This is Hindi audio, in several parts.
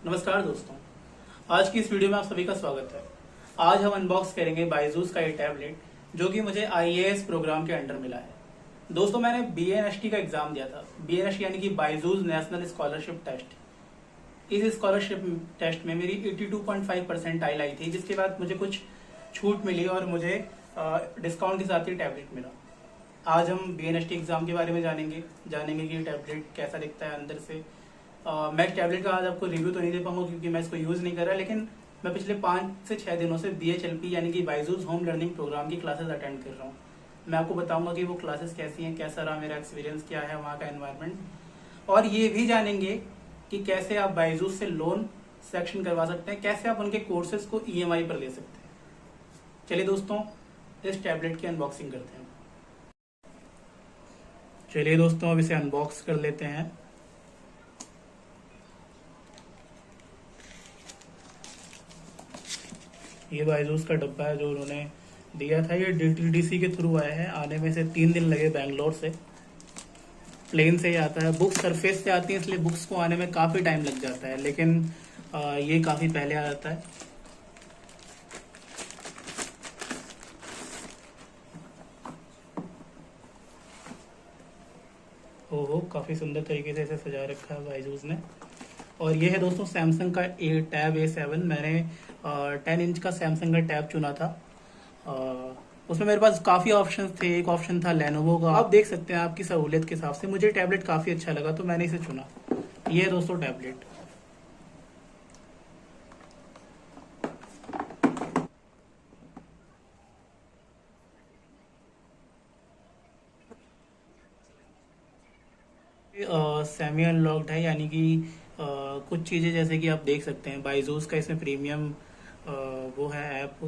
नमस्कार दोस्तों, आज की इस वीडियो में आप सभी का स्वागत है। आज हम अनबॉक्स करेंगे बायजूस का ये टैबलेट जो कि मुझे आईएएस प्रोग्राम के अंडर मिला है। दोस्तों, मैंने बीएनएसटी का एग्जाम दिया था। बीएनएसटी यानी कि बायजूस नेशनल स्कॉलरशिप टेस्ट। इस स्कॉलरशिप टेस्ट में मेरी 82.5 परसेंटाइल आई थी, जिसके बाद मुझे कुछ छूट मिली और मुझे डिस्काउंट के साथ ही टैबलेट मिला। आज हम बीएनएसटी एग्जाम के बारे में जानेंगे कि ये टैबलेट कैसा दिखता है अंदर से। मैं इस टैबलेट का आज आपको रिव्यू तो नहीं दे पाऊंगा क्योंकि मैं इसको यूज़ नहीं कर रहा, लेकिन मैं पिछले 5 से 6 दिनों से BHLP यानी कि बायजूस होम लर्निंग प्रोग्राम की क्लासेस अटेंड कर रहा हूँ। मैं आपको बताऊंगा कि वो क्लासेस कैसी हैं, कैसा रहा मेरा एक्सपीरियंस, क्या है वहाँ का एनवायरनमेंट, और ये भी जानेंगे कि कैसे आप बायजूस से लोन सेक्शन करवा सकते हैं, कैसे आप उनके कोर्सेज को EMI पर ले सकते हैं। चलिए दोस्तों, इस टैबलेट की अनबॉक्सिंग करते हैं। चलिए दोस्तों, अब इसे अनबॉक्स कर लेते हैं। ये बायजूस का डब्बा है जो उन्होंने दिया था। ये DTDC के थ्रू आया है। आने में से 3 दिन लगे बैंगलोर से। प्लेन से ही आता है। बुक्स सरफेस से आती है, इसलिए बुक्स को आने में काफ़ी टाइम लग जाता है, लेकिन ये काफ़ी पहले आ जाता है। ओहो, काफ़ी सुंदर तरीके से इसे सजा रखा है बायजूस ने। और ये है दोस्तों सैमसंग का टैब A7। मैंने 10 इंच का सैमसंग का टैब चुना था। उसमें मेरे पास काफ़ी ऑप्शंस थे। एक ऑप्शन था लेनोवो का। आप देख सकते हैं आपकी सहूलियत के हिसाब से। मुझे टैबलेट काफ़ी अच्छा लगा तो मैंने इसे चुना। ये है दोस्तों टैबलेट। सेमी अनलॉक्ड है, यानी कि कुछ चीज़ें जैसे कि आप देख सकते हैं बायजूस का इसमें प्रीमियम वो है ऐप,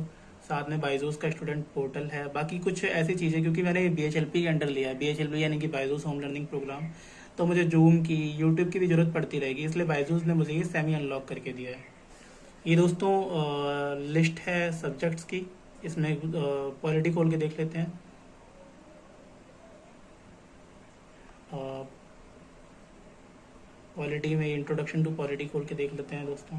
साथ में बायजूस का स्टूडेंट पोर्टल है। बाकी कुछ ऐसी चीज़ें, क्योंकि मैंने BHLP के अंडर लिया है, BHLP यानी कि बायजूस होम लर्निंग प्रोग्राम, तो मुझे जूम की, यूट्यूब की भी ज़रूरत पड़ती रहेगी, इसलिए बायजूस ने मुझे ये सेमी अनलॉक करके दिया है। ये दोस्तों लिस्ट है सब्जेक्ट्स की। इसमें पॉलिटी खोल के देख लेते हैं। पॉलिटी में इंट्रोडक्शन टू पॉलिटी खोल के देख लेते हैं दोस्तों।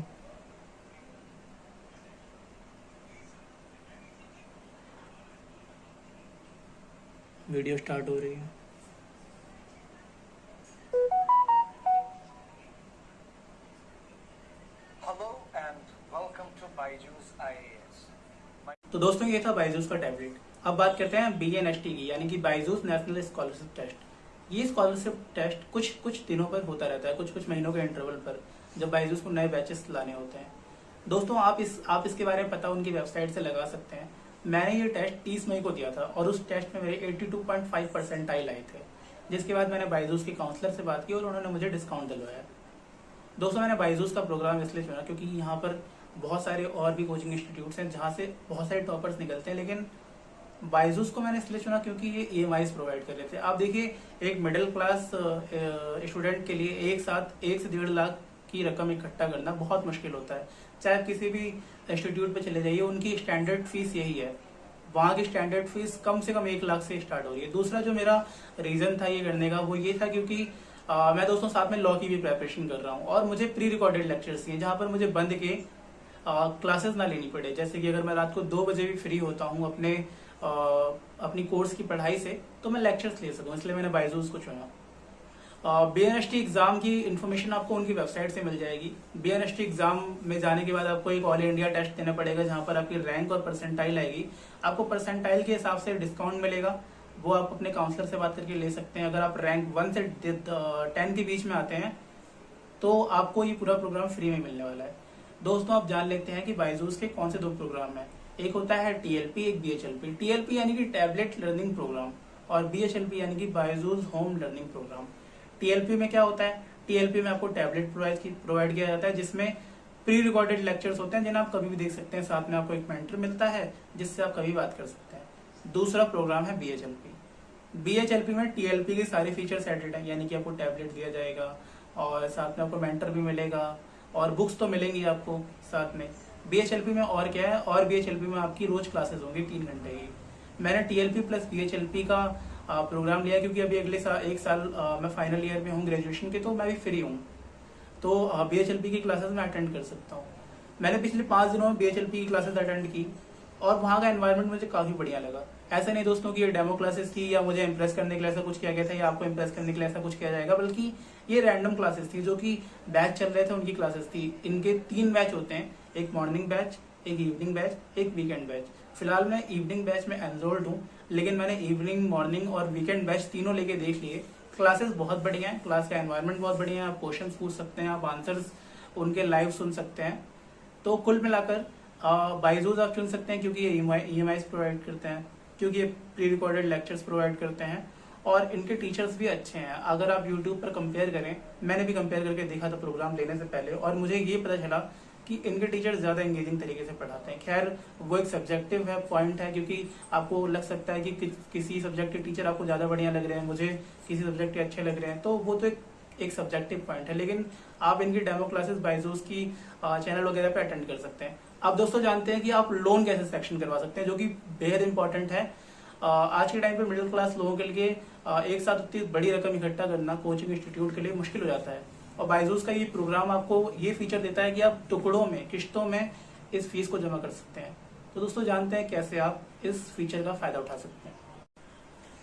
वीडियो स्टार्ट हो रही है। Hello and welcome to Byju's IAS. तो दोस्तों, ये था बायजूस का टैबलेट। अब बात करते हैं BNST की, यानी कि बायजूस नेशनल स्कॉलरशिप टेस्ट। ये स्कॉलरशिप टेस्ट कुछ दिनों पर होता रहता है, कुछ महीनों के इंटरवल पर, जब बायजूस को नए बैचेस लाने होते हैं। दोस्तों, आप इसके बारे में पता उनकी वेबसाइट से लगा सकते हैं। मैंने ये टेस्ट 30 मई को दिया था और उस टेस्ट में मेरे 82.5 परसेंटाइल आए थे, जिसके बाद मैंने बायजूस के काउंसलर से बात की और उन्होंने मुझे डिस्काउंट दिलवाया। दोस्तों, मैंने बायजूस का प्रोग्राम इसलिए चुना क्योंकि यहाँ पर बहुत सारे और भी कोचिंग इंस्टीट्यूट्स हैं जहाँ से बहुत सारे टॉपर्स निकलते हैं, लेकिन बायजूस को मैंने इसलिए चुना क्योंकि ये EMIs प्रोवाइड कर रहे थे। आप देखिए, एक मिडिल क्लास स्टूडेंट के लिए एक साथ 1 से 1.5 लाख की रकम इकट्ठा करना बहुत मुश्किल होता है। चाहे आप किसी भी इंस्टीट्यूट पे चले जाइए, उनकी स्टैंडर्ड फीस यही है। वहाँ की स्टैंडर्ड फीस कम से कम 1 लाख से स्टार्ट हो रही है। दूसरा जो मेरा रीजन था ये करने का, वो ये था क्योंकि मैं दोस्तों साथ में लॉ की भी प्रेपरेशन कर रहा हूँ और मुझे प्री रिकॉर्डेड लेक्चर्स हैं जहाँ पर मुझे बंद के क्लासेस ना लेनी पड़े। जैसे कि अगर मैं रात को 2 बजे भी फ्री होता हूँ अपनी कोर्स की पढ़ाई से, तो मैं लेक्चर्स ले सकूँ, इसलिए मैंने बायजूस को चुना। BNST एग्जाम की इन्फॉर्मेशन आपको उनकी वेबसाइट से मिल जाएगी। BNST एग्जाम में जाने के बाद आपको एक ऑल इंडिया टेस्ट देना पड़ेगा जहाँ पर आपकी रैंक और परसेंटाइल आएगी। आपको परसेंटाइल के हिसाब से डिस्काउंट मिलेगा, वो आप अपने काउंसलर से बात करके ले सकते हैं। अगर आप रैंक 1 से 10 के बीच में आते हैं तो आपको ये पूरा प्रोग्राम फ्री में मिलने वाला है। दोस्तों, आप जान लेते हैं कि बायजूस के कौन से 2 प्रोग्राम हैं। एक होता है TLP, एक BHLP। TLP यानी कि टैबलेट लर्निंग प्रोग्राम और BHLP यानी कि Byju's home learning program. TLP में क्या होता है? TLP में आपको टैबलेट प्रोवाइड किया जाता है जिसमें प्री रिकॉर्डेड लेक्चर्स होते हैं जिन्हें आप कभी भी देख सकते हैं। साथ में आपको एक मेंटर मिलता है जिससे आप कभी बात कर सकते हैं। दूसरा प्रोग्राम है BHLP। BHLP में TLP के सारे फीचर्स एडेड हैं, यानी कि आपको टैबलेट दिया जाएगा और साथ में आपको मेंटर भी मिलेगा और बुक्स तो मिलेंगी आपको साथ में। BHLP में और क्या है, और BHLP में आपकी रोज क्लासेस होंगी 3 घंटे की। मैंने TLP प्लस BHLP का प्रोग्राम लिया क्योंकि अभी अगले 1 साल मैं फाइनल ईयर में हूँ ग्रेजुएशन के, तो मैं भी फ्री हूँ। तो BHLP की क्लासेस मैं अटेंड कर सकता हूँ। मैंने पिछले 5 दिनों में BHLP की क्लासेस अटेंड की और वहाँ का एनवायरनमेंट मुझे काफ़ी बढ़िया लगा। ऐसा नहीं दोस्तों कि ये डेमो क्लासेस थी या मुझे इंप्रेस करने के लिए ऐसा कुछ किया गया था या आपको इंप्रेस करने के लिए ऐसा कुछ किया जाएगा, बल्कि ये रैंडम क्लासेस थी जो कि बैच चल रहे थे उनकी क्लासेस थी। इनके 3 बैच होते हैं, एक मॉर्निंग बैच, एक इवनिंग बैच, एक वीकेंड बैच। फिलहाल मैं इवनिंग बैच में एनरोल्ड हूँ, लेकिन मैंने इवनिंग, मॉर्निंग और वीकेंड बैच तीनों लेके देख लिए। क्लासेस बहुत बढ़िया है, क्लास का एनवायरनमेंट बहुत बढ़िया है, आप क्वेश्चन पूछ सकते हैं, आप आंसर्स उनके लाइव सुन सकते हैं। तो कुल मिलाकर बायजूस आप चुन सकते हैं क्योंकि ये EMI प्रोवाइड करते हैं, क्योंकि ये प्री रिकॉर्डेड लेक्चर्स प्रोवाइड करते हैं और इनके टीचर्स भी अच्छे हैं। अगर आप यूट्यूब पर कंपेयर करें, मैंने भी कंपेयर करके देखा था प्रोग्राम लेने से पहले, और मुझे ये पता चला कि इनके टीचर्स ज़्यादा एंगेजिंग तरीके से पढ़ाते हैं। खैर वो एक सब्जेक्टिव है पॉइंट है, क्योंकि आपको लग सकता है कि किसी सब्जेक्ट के टीचर आपको ज़्यादा बढ़िया लग रहे हैं, मुझे किसी सब्जेक्ट के अच्छे लग रहे हैं, तो वो तो एक सब्जेक्टिव पॉइंट है। लेकिन आप इनकी डेमो क्लासेस बायजूस की चैनल वगैरह पे अटेंड कर सकते हैं। आप दोस्तों जानते हैं कि आप लोन कैसे सेक्शन करवा सकते हैं, जो कि बेहद इंपॉर्टेंट है। आज के टाइम पे मिडिल क्लास लोगों के लिए एक साथ उतनी बड़ी रकम इकट्ठा करना कोचिंग इंस्टीट्यूट के लिए मुश्किल हो जाता है, और बायजूस का ये प्रोग्राम आपको ये फीचर देता है कि आप टुकड़ों में, किश्तों में इस फीस को जमा कर सकते हैं। तो दोस्तों जानते हैं कैसे आप इस फीचर का फायदा उठा सकते हैं।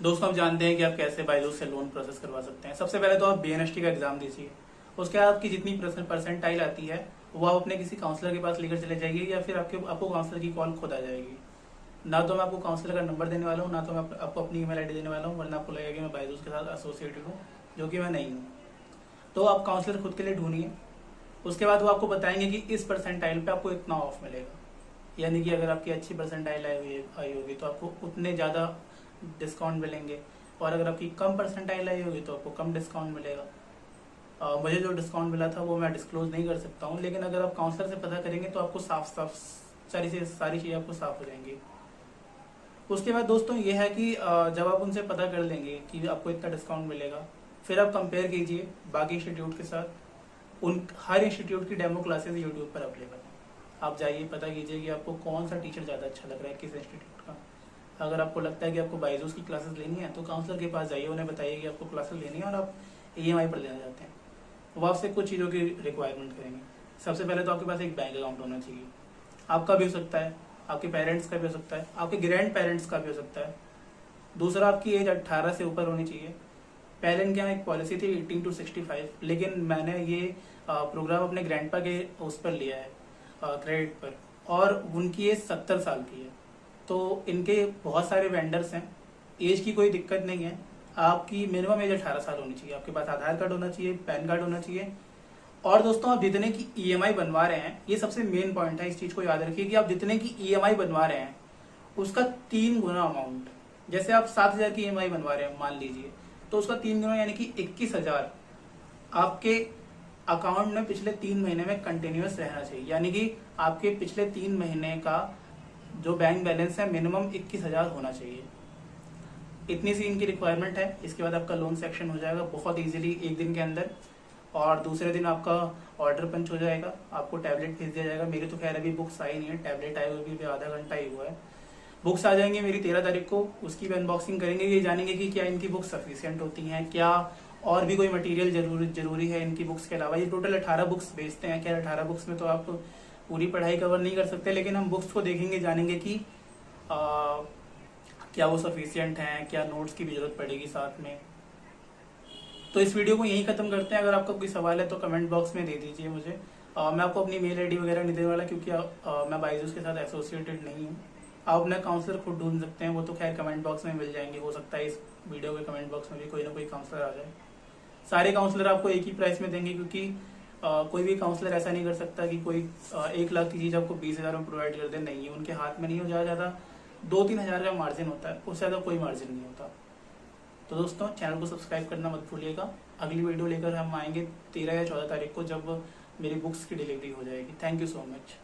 दोस्तों आप जानते हैं कि आप कैसे बायजूस से लोन प्रोसेस करवा सकते हैं। सबसे पहले तो आप BNST का एग्जाम दीजिए, उसके बाद आपकी जितनी परसेंटाइल आती है वो आप अपने किसी काउंसलर के पास लेकर चले जाइए, या फिर आपको काउंसलर की कॉल खुद आ जाएगी। ना तो मैं आपको काउंसलर का नंबर देने वाला हूँ, ना तो मैं आपको अपनी email ID देने वाला हूँ, वरना आपको लगेगा कि मैं बायजूस के साथ एसोसिएटेड हूँ, जो कि मैं नहीं हूँ। तो आप काउंसलर खुद के लिए ढूंढिए। उसके बाद वो आपको बताएंगे कि इस परसेंटाइल पे आपको इतना ऑफ मिलेगा, यानी कि अगर आपकी अच्छी परसेंटाइल आई होगी तो आपको उतने ज़्यादा डिस्काउंट मिलेंगे, और अगर आपकी कम परसेंटाइल आई होगी तो आपको कम डिस्काउंट मिलेगा। मुझे जो डिस्काउंट मिला था वो मैं डिस्क्लोज नहीं कर सकता हूँ, लेकिन अगर आप काउंसलर से पता करेंगे तो आपको साफ सारी चीज़ें आपको साफ हो जाएंगी। उसके बाद दोस्तों ये है कि जब आप उनसे पता कर लेंगे कि आपको इतना डिस्काउंट मिलेगा, फिर आप कंपेयर कीजिए बाकी इंस्टीट्यूट के साथ। हर इंस्टीट्यूट की डेमो क्लासेस यूट्यूब पर अवेलेबल है। आप जाइए, पता कीजिए कि आपको कौन सा टीचर ज़्यादा अच्छा लग रहा है, किस इंस्टीट्यूट का। अगर आपको लगता है कि आपको बायजूस की क्लासेस लेनी है तो काउंसलर के पास जाइए, उन्हें बताइए कि आपको क्लासेस लेनी है और आप EMI पर लेना चाहते हैं। वो आपसे कुछ चीज़ों की रिक्वायरमेंट करेंगे। सबसे पहले तो आपके पास एक बैंक अकाउंट होना चाहिए, आपका भी हो सकता है, आपके पेरेंट्स का भी हो सकता है, आपके ग्रैंड पेरेंट्स का भी हो सकता है। दूसरा, आपकी एज 18 से ऊपर होनी चाहिए। पहले इनके यहाँ एक पॉलिसी थी 18 to 65, लेकिन मैंने ये प्रोग्राम अपने ग्रैंडपा के उस पर लिया है, क्रेडिट पर, और उनकी एज 70 साल की है। तो इनके बहुत सारे वेंडर्स हैं, एज की कोई दिक्कत नहीं है। आपकी मिनिमम एज 18 साल होनी चाहिए, आपके पास आधार कार्ड होना चाहिए, पैन कार्ड होना चाहिए। और दोस्तों आप जितने की EMI बनवा रहे हैं, ये सबसे मेन पॉइंट है, इस चीज को याद रखिए कि आप जितने की EMI बनवा रहे हैं उसका 3 गुना अमाउंट, जैसे आप 7,000 की EMI बनवा रहे हैं मान लीजिए, तो उसका 3 गुना यानी कि 21,000 आपके अकाउंट में पिछले 3 महीने में कंटिन्यूअस रहना चाहिए। यानी कि आपके पिछले 3 महीने का जो बैंक बैलेंस है मिनिमम 21,000 होना चाहिए। इतनी सी इनकी रिक्वायरमेंट है। इसके बाद आपका लोन सेक्शन हो जाएगा बहुत इजीली 1 दिन के अंदर, और दूसरे दिन आपका ऑर्डर पंच हो जाएगा, आपको टैबलेट भेज दिया जाएगा। मेरी तो खैर अभी बुक्स आई नहीं है, टैबलेट आए हुए भी आधा घंटा ही हुआ है। बुक्स आ जाएंगी मेरी 13 तारीख को, उसकी भी अनबॉक्सिंग करेंगे, ये जानेंगे कि क्या इनकी बुक्स सफिशिएंट होती हैं, क्या और भी कोई मटेरियल जरूरी है इनकी बुक्स के अलावा। ये टोटल 18 बुक्स बेचते हैं। खैर 18 बुक्स में तो आप पूरी पढ़ाई कवर नहीं कर सकते, लेकिन हम बुक्स को देखेंगे, जानेंगे कि क्या वो सफिशिएंट हैं, क्या नोट्स की भी जरूरत पड़ेगी साथ में। तो इस वीडियो को यहीं खत्म करते हैं। अगर आपका कोई सवाल है तो कमेंट बॉक्स में दे दीजिए मुझे। मैं आपको अपनी मेल ID वगैरह नहीं देने वाला, क्योंकि मैं बायजूस के साथ एसोसिएटेड नहीं हूँ। आप अपना काउंसलर खुद ढूंढ सकते हैं, वो तो खैर कमेंट बॉक्स में मिल जाएंगे। हो सकता है इस वीडियो के कमेंट बॉक्स में भी कोई ना कोई काउंसलर आ जाए। सारे काउंसलर आपको एक ही प्राइस में देंगे, क्योंकि कोई भी काउंसलर ऐसा नहीं कर सकता कि कोई 1 लाख की चीज़ आपको 20,000 में प्रोवाइड कर दे। नहीं है, उनके हाथ में नहीं हो। ज़्यादा 2-3 हज़ार का मार्जिन होता है, उससे ज़्यादा कोई मार्जिन नहीं होता। तो दोस्तों चैनल को सब्सक्राइब करना मत भूलिएगा। अगली वीडियो लेकर हम आएंगे 13 या 14 तारीख को, जब मेरी बुक्स की डिलीवरी हो जाएगी। Thank you so much.